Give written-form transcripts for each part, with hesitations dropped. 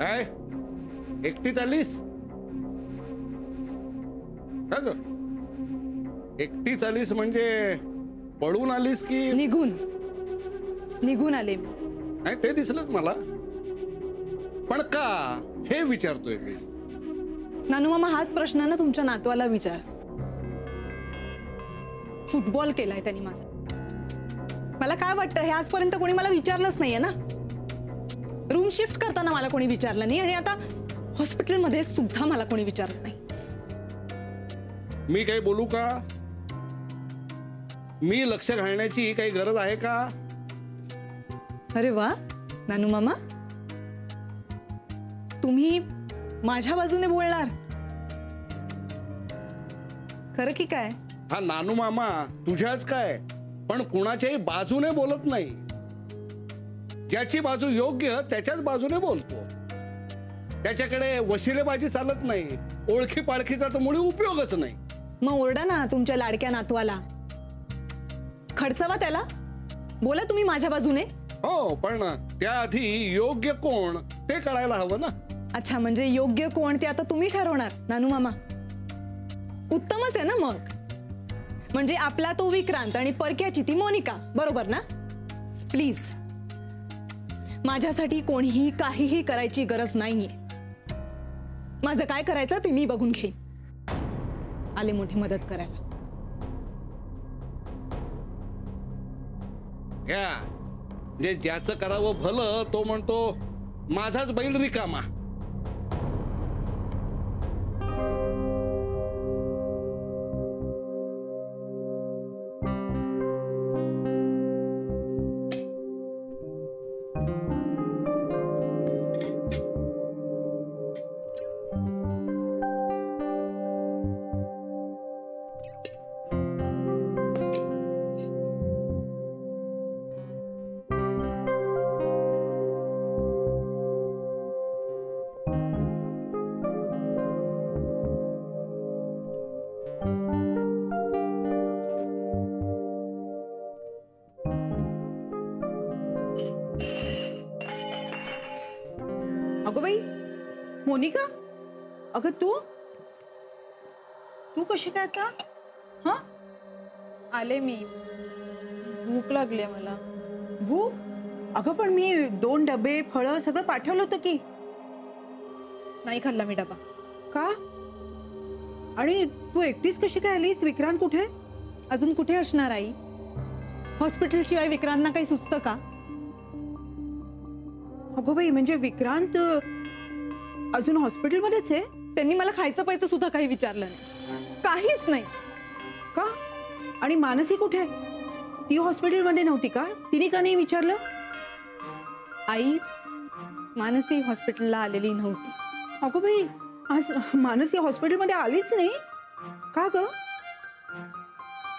काय एकटीच आलीस? का ग एकटीच आलीस म्हणजे पळून आलीस की निघून आले मी. नाही ते दिसलंच मला, पण का हे विचारतोय मी. नानू मामा हाच प्रश्न ना तुमच्या नातवाला विचार. फुटबॉल केलाय त्यांनी माझा. मला काय वाटतं हे आजपर्यंत कोणी मला विचारलंच नाहीये ना. रूम शिफ्ट करताना मला कोणी विचारलं नाही आणि आता हॉस्पिटलमध्ये सुद्धा मला कोणी विचारत नाही. मी काही बोलू का? मी लक्ष घालण्याची काही गरज आहे का? अरे वा नानू मामा, तुम्ही माझ्या बाजूने बोलणार खरं की काय? हा नानू मामा तुझ्याच काय, पण कुणाच्याही बाजूने बोलत नाही. ज्याची बाजू योग्य त्याच्याच बाजूने बोलतो. त्याच्याकडे वशिलेबाजी चालत नाही. ओळखी पाळखीचा तर मुळी उपयोगच नाही. मग ओरडा ना तुमच्या लाडक्या नातवाला, खडचवा त्याला, बोला तुम्ही माझ्या बाजूने. हो, पण त्याआधी योग्य कोण ते कळायला हवं ना. अच्छा, म्हणजे योग्य कोण ते आता तुम्ही ठरवणार नानू मामा. उत्तमच आहे ना मग. म्हणजे आपला तो विक्रांत आणि परक्याची ती मोनिका, बरोबर ना? प्लीज माझ्यासाठी कोणीही काहीही करायची गरज नाहीये. माझं काय करायचं ते मी बघून घेईन. आले मोठी मदत करायला. घ्या, म्हणजे ज्याचं करावं भलं तो म्हणतो माझाच बैल रिकामा. अगं बाई मोनिका, अगं तू कशी काय आता? हा, आले मी. भूक लागली मला. भूक? अगं पण मी 2 डबे फळं सगळं पाठवलं होतं की. नाही खाल्ला मी डबा. का? आणि तू एकटीच कशी काय आलीस? विक्रांत कुठे? अजून कुठे असणार आई? हॉस्पिटल शिवाय विक्रांतना काही सुचतं का? अगं बाई, म्हणजे विक्रांत अजून हॉस्पिटलमध्येच आहे? त्यांनी मला खायचं प्यायचं सुद्धा काही विचारलं नाही, काहीच नाही. का? आणि मानसी कुठे? ती हॉस्पिटलमध्ये नव्हती का? तिने का नाही विचारलं? आई, मानसी हॉस्पिटलला आलेली नव्हती. अगं बाई, आज मानसी हॉस्पिटलमध्ये आलीच नाही का ग?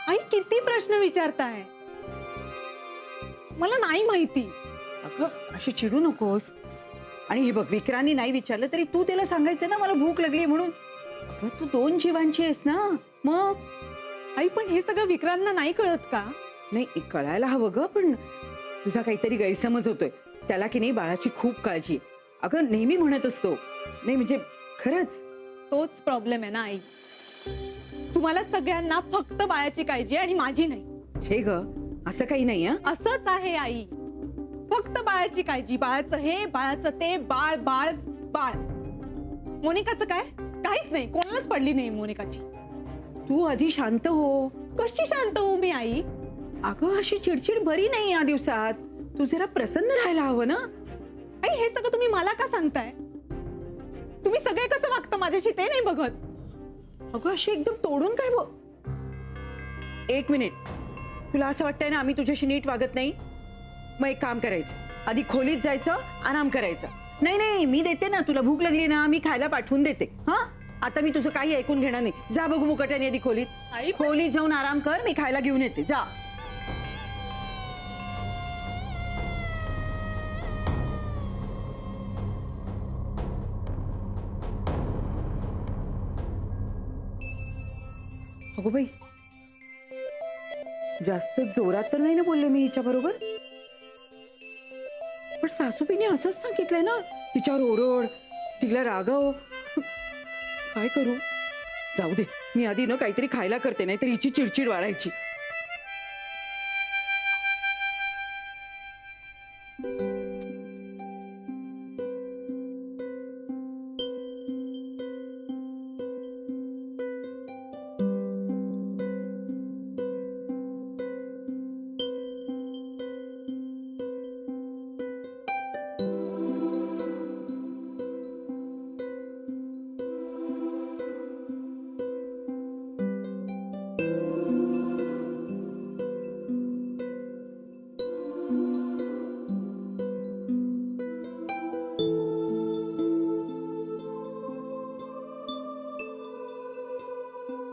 आई किती प्रश्न विचारताय? मला नाही माहिती. अगं अशी चिडू नकोस. आणि हे बघ, विक्रांनी नाही विचारलं तरी तू त्याला सांगायचं ना मला भूक लागली म्हणून. अगं तू 2 जीवांची आहेस ना. मग आई पण हे सगळं विक्रांतना नाही कळत का? नाही, कळायला हवं ग, पण तुझा काहीतरी गैरसमज होतोय. त्याला की नाही बाळाची खूप काळजी. अगं नेहमी म्हणत असतो. नाही म्हणजे खरंच तोच प्रॉब्लेम आहे ना आई. तुम्हाला सगळ्यांना फक्त बाळाची काळजी आणि माझी नाही. छे ग, असं काही नाही. असंच आहे आई. फक्त बाळाची काळजी, बाळाचं हे, बाळाचं ते, बाळ बाळ बाळ. मोनिकाचं काय? काहीच नाही, कोणालाच पडली नाही मोनिकाची. तू आधी शांत हो. कशी शांत होऊ मी आई? अगं अशी चिडचिड बरी नाही या दिवसात. तू जरा प्रसन्न राहायला हवं ना. आई हे सगळं तुम्ही मला का सांगताय? तुम्ही सगळे कसं वागतं माझ्याशी ते नाही बघत. अगं अशी एकदम तोडून काय बघ. 1 मिनिट, तुला असं वाटतंय ना आम्ही तुझ्याशी नीट वागत नाही? मग एक काम करायचं, आधी खोलीत जायचं, आराम करायचा. नाही नाही, मी देते ना, तुला भूक लागली ना, मी खायला पाठवून देते. हा, आता मी तुझं काही ऐकून घेणार नाही. जा बघू मुकट्याने आधी खोलीत. आई खोलीत जाऊन आराम कर, मी खायला घेऊन येते. जा. अगो बाई, जास्त जोरात तर नाही ना बोलले मी हिच्या बरोबर? पण सासूबाईंनी असंच सांगितलंय ना तिच्यावर ओरड, तिला रागव. काय करू? जाऊ दे, मी आधी ना काहीतरी खायला करते, नाही तर हिची चिडचिड वाढायची.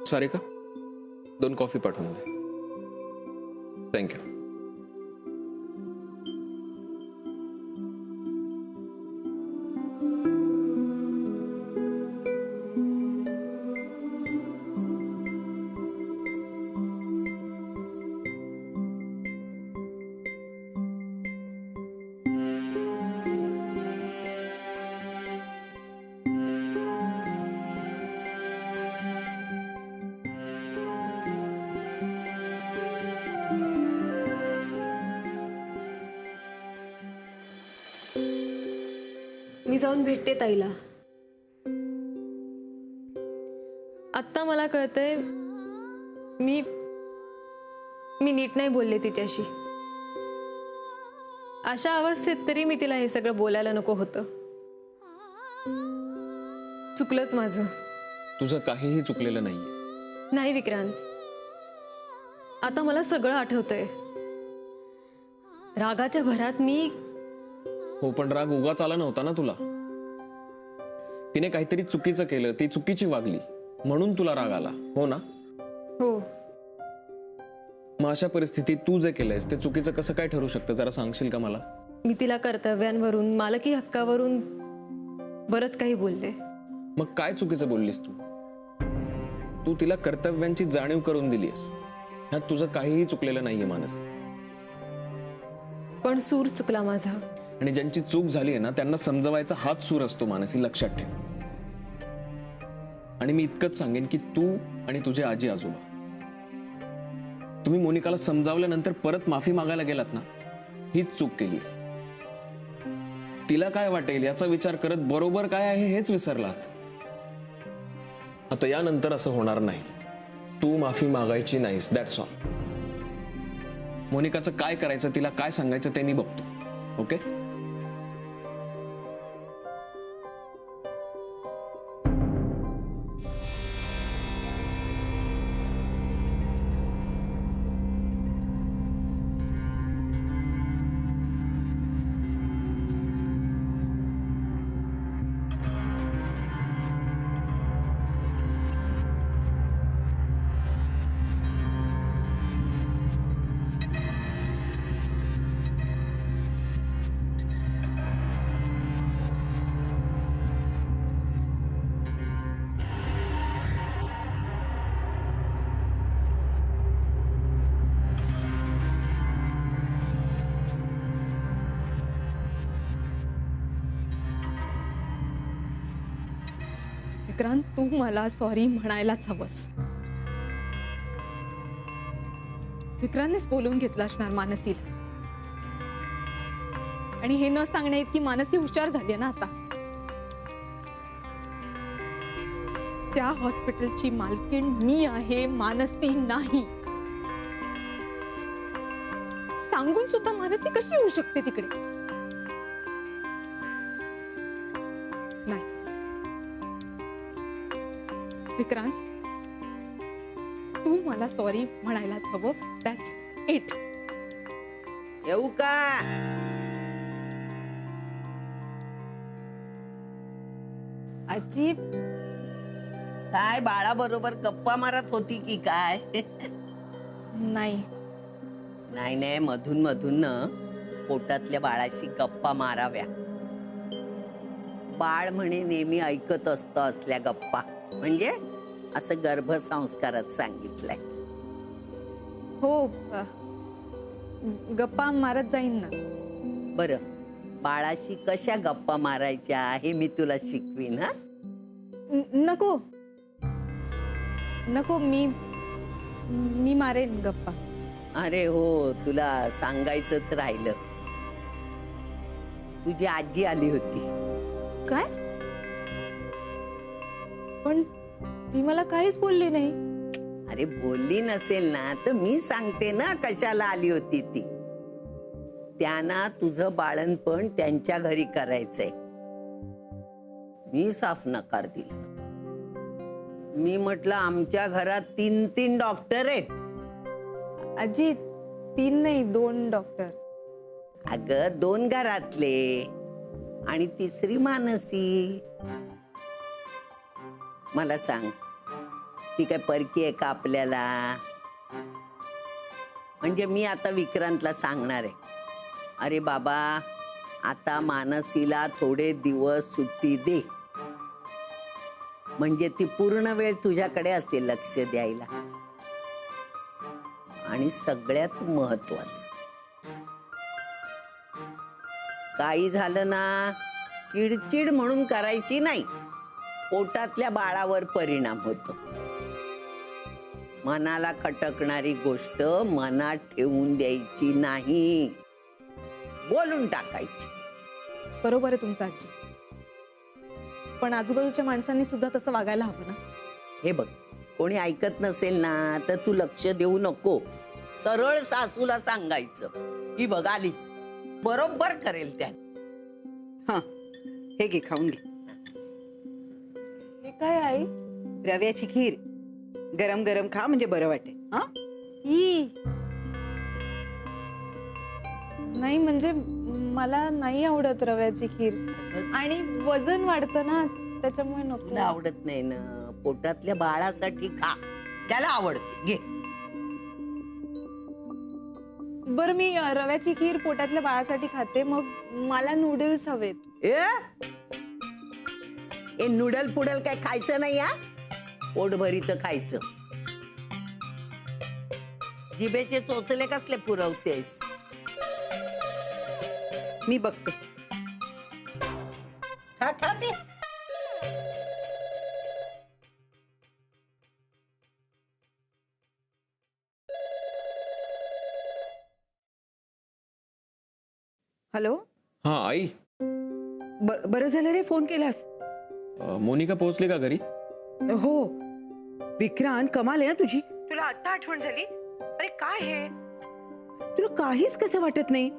सारिका, 2 कॉफी पाठवून दे. थँक्यू. मी जाऊन भेटते ताईला. आत्ता मला कळतंय मी नीट नाही बोलले तिच्याशी. अशा अवस्थेत तरी मी तिला हे सगळं बोलायला नको होतं. चुकलंच माझं. तुझं काहीही चुकलेलं नाहीये. नाही विक्रांत, आता मला सगळं आठवतंय. रागाच्या भरात मी हो, पण राग उगाच आला नव्हता ना तुला. तिने काहीतरी चुकीचं केलं, ती चुकीची वागली म्हणून तुला राग आला, हो ना? हो. मग अशा परिस्थितीत तू जे केलंयस ते चुकीचं कसं काय ठरू शकतं, जरा सांगशील का मला? मी तिला कर्तव्यांवरून, मालकी हक्कावरून बरंच काही बोलले. मग काय चुकीचं बोललीस तू? तू तिला कर्तव्यांची जाणीव करून दिलीस. ह्यात तुझं काहीही चुकलेलं नाहीये मानस. पण सूर चुकला माझा. आणि ज्यांची चूक झाली आहे ना त्यांना समजवायचा हाच सूर असतो मानसी, लक्षात ठेव. आणि मी इतकंच सांगेन की तू आणि तुझे आजी आजोबा, तुम्ही मोनिकाला समजावल्यानंतर परत माफी मागायला गेलात ना, हीच चूक केली. तिला काय वाटेल याचा विचार करत बरोबर काय आहे हेच विसरलात. आता यानंतर असं होणार नाही. तू माफी मागायची नाहीस, दॅट्स ऑल. मोनिकाचं काय करायचं, तिला काय सांगायचं ते मी बघतो. ओके? विक्रांत, तू मला सॉरी म्हणायलाच हवंस. विक्रांतनेच बोलवून घेतलं असणार मानसीला. आणि हे न सांगण्या इतकी मानसी हुशार झाली ना आता. त्या हॉस्पिटलची मालकीण मी आहे, मानसी नाही. सांगून सुद्धा मानसी कशी येऊ शकते तिकडे? नाही विक्रांत, तू मला सॉरी म्हणायलाच हवं. That's it. येऊ का? आजी, काय बाळाबरोबर गप्पा मारत होती की काय? नाही नाही नाही, मधून मधून न पोटातल्या बाळाशी गप्पा माराव्या. बाळ म्हणे नेहमी ऐकत असतं असल्या गप्पा. म्हणजे असं गर्भसंस्कारात सांगितलंय. हो, गप्पा मारत जाईन ना. बरं, बाळाशी कशा गप्पा मारायच्या हे मी तुला शिकवीन. हा, नको नको, मी मारेन गप्पा. अरे हो, तुला सांगायचंच राहिलं. तुझी आजी आली होती. काय? पण ती मला काहीच बोलली नाही. अरे बोलली नसेल ना तर मी सांगते ना कशाला आली होती ती. त्यांना तुझं बाळणपण त्यांच्या घरी करायचंय. मी साफ नकार दिला. मी म्हटलं आमच्या घरात 3 डॉक्टर आहेत. आजी 3 नाही 2 डॉक्टर. अगं 2 घरातले आणि 3री मानसी. मला सांग, ती काय परकी आहे का आपल्याला? म्हणजे मी आता विक्रांतला सांगणार आहे, अरे बाबा आता मानसीला थोडे दिवस सुट्टी दे, म्हणजे ती पूर्ण वेळ तुझ्याकडे असेल लक्ष द्यायला. आणि सगळ्यात महत्वाचं, काही झालं ना चिडचिड म्हणून करायची नाही. पोटातल्या बाळावर परिणाम होतो. मनाला खटकणारी गोष्ट मनात ठेवून द्यायची नाही, बोलून टाकायची. बरोबर आहे तुमचं आजी, पण आजूबाजूच्या माणसांनी सुद्धा तसं वागायला हवं ना. हे बघ, कोणी ऐकत नसेल ना तर तू लक्ष देऊ नको. सरळ सासूला सांगायचं की बघ आलीच, बरोबर करेल त्या. हा, हे घे, खाऊन घे. हे काय आई? रव्याची खीर. गरम गरम खा म्हणजे बरं वाटेल. हा, ई नाही, म्हणजे मला नाही आवडत रव्याची खीर आणि वजन वाढतं ना, त्याच्यामुळे नको. तुला आवडत नाही ना, पोटातल्या बाळासाठी खा, त्याला आवडते. घे. बरं, मी रव्याची खीर पोटातल्या बाळासाठी खाते, मग मला नूडल्स हवेत. ए नूडल पुडल काय खायचं नाही. हा, पोटभरीचं खायचं. जिभेचे चोचले कसले पुरवतेस? मी बघते. खा खा ते. हॅलो. हा आई, बरं झालं रे फोन केलास. मोनिका पोहोचली का घरी? हो. विक्रांत, कमाल आहे ना तुझी. तुला आता आठवण झाली. अरे काय हे, तुला काहीच कसं वाटत नाही?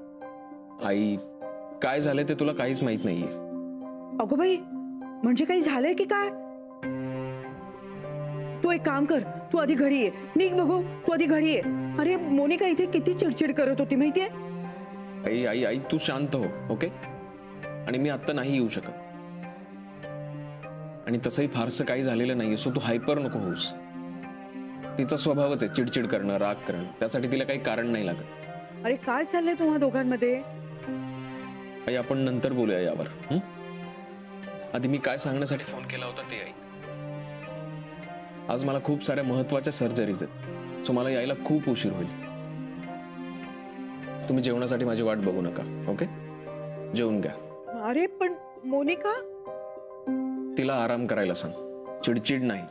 आई, काय झालंय ते तुला काहीच माहित नाहीये. अगो बाई, म्हणजे काही झालंय की काय? तू एक काम कर, तू आधी घरी ये. निघ बघू, तू आधी घरी ये. अरे मोनिका इथे किती चिडचिड करत होती माहितीये. आई आई आई, तू शांत हो, ओके? आणि मी आत्ता नाही येऊ शकत. आणि तसंही फारसं काही झालेलं नाहीये, सो तू हायपर नको होऊस. तिचा स्वभावच आहे चिडचिड करणं, राग करणं. त्यासाठी तिला काही कारण नाही लागत. अरे काय चाललंय तुम्हा दोघांमध्ये? आई, आपण नंतर बोलूया यावर. आधी मी काय सांगण्यासाठी फोन केला होता ते ऐक. आज मला खूप साऱ्या महत्वाच्या सर्जरीज आहेत, सो मला यायला खूप उशीर होईल. तुम्ही जेवणासाठी माझी वाट बघू नका, ओके? जेवून घ्या. अरे पण मोनिका, तिला आराम करायला सांग, चिडचिड नाही.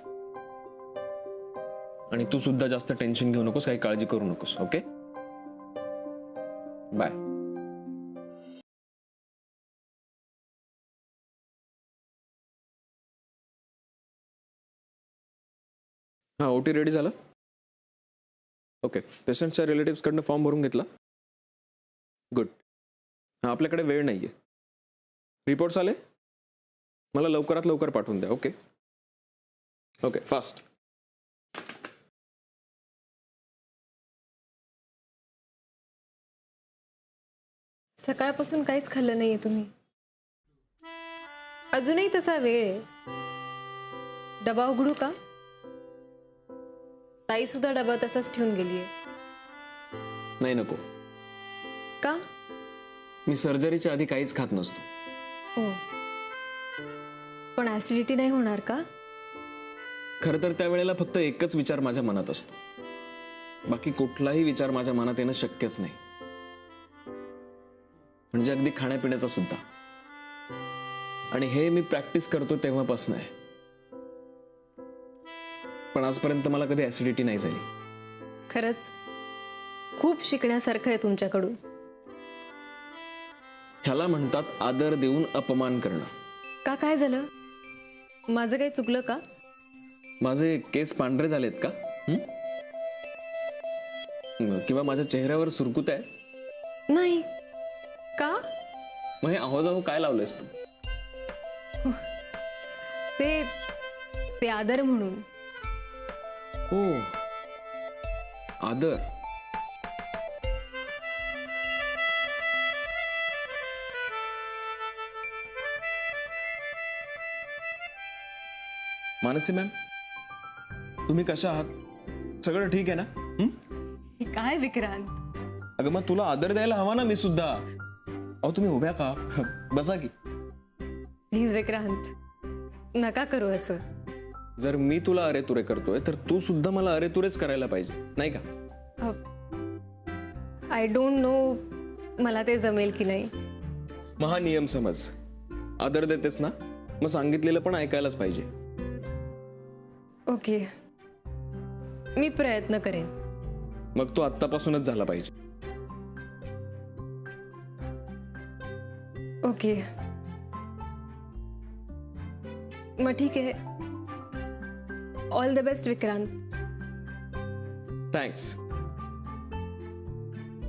आणि तू सुद्धा जास्त टेन्शन घेऊ नकोस, काही काळजी करू नकोस, ओके? बाय. हा, ओटी रेडी झाला? ओके. पेशंटच्या रिलेटिव्स कडनं फॉर्म भरून घेतला? गुड. हा, आपल्याकडे वेळ नाहीये. रिपोर्ट्स आले? मला लवकरात लवकर पाठवून द्या, ओके? Okay, fast. सकाळपासून काहीच खाल्लं नाहीये तुम्ही. अजूनही तसा वेळ आहे. डबा उघडू का? ताई सुद्धा डबा तसाच ठेवून गेलीये. नाही, नको. का? मी सर्जरीच्या आधी काहीच खात नसतो. हो, पण ऍसिडिटी नाही होणार का? खरं तर त्यावेळेला फक्त एकच विचार माझ्या मनात असतो, बाकी कुठलाही विचार माझ्या मनात येणं शक्यच नाही. म्हणजे अगदी खाण्यापिण्याचा सुद्धा. आणि हे मी प्रॅक्टिस करतो तेव्हापासून आहे. पण आजपर्यंत मला कधी ऍसिडिटी नाही झाली. खरंच खूप शिकण्यासारखं आहे तुमच्याकडून. ह्याला म्हणतात आदर देऊन अपमान करणं. का, काय झालं? माझं काही चुकलं का? माझे केस पांढरे झालेत का? किंवा माझ्या चेहऱ्यावर सुरकुत आहे? नाही. का? मग हे आहो काय लावलंयस तू? ते आदर म्हणून. हो, आदर. मानसी मॅम, तुम्ही कशा आहात? सगळं ठीक आहे ना? काय विक्रांत? अगं मग तुला आदर द्यायला हवा ना मी सुद्धा. अहो तुम्ही उभ्या का? बसा की. प्लीज विक्रांत, नका करू असं. जर मी तुला अरे तुरे करतोय तर तू सुद्धा मला अरे तुरेच करायला पाहिजे, नाही का? आय डोंट नो मला ते जमेल की नाही. मग हा नियम समज. आदर देतेस ना, मग सांगितलेलं पण ऐकायलाच पाहिजे. ओके, मी प्रयत्न करेन. मग तो आत्तापासूनच झाला पाहिजे. ओके, मग ठीक आहे. All the best Vikrant. Thanks.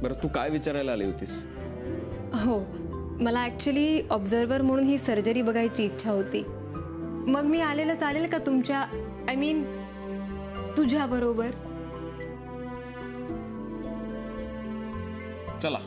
बरं, तू काय विचारायला आली होतीस? हो, मला ॲक्च्युली ऑब्झर्वर म्हणून ही सर्जरी बघायची इच्छा होती. मग मी आलेलं चालेल का तुमच्या, आय मीन तुझ्या बरोबर? चला.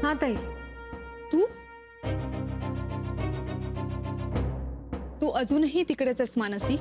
हा ताई, तू अजूनही तिकडेच आहेस मानसी?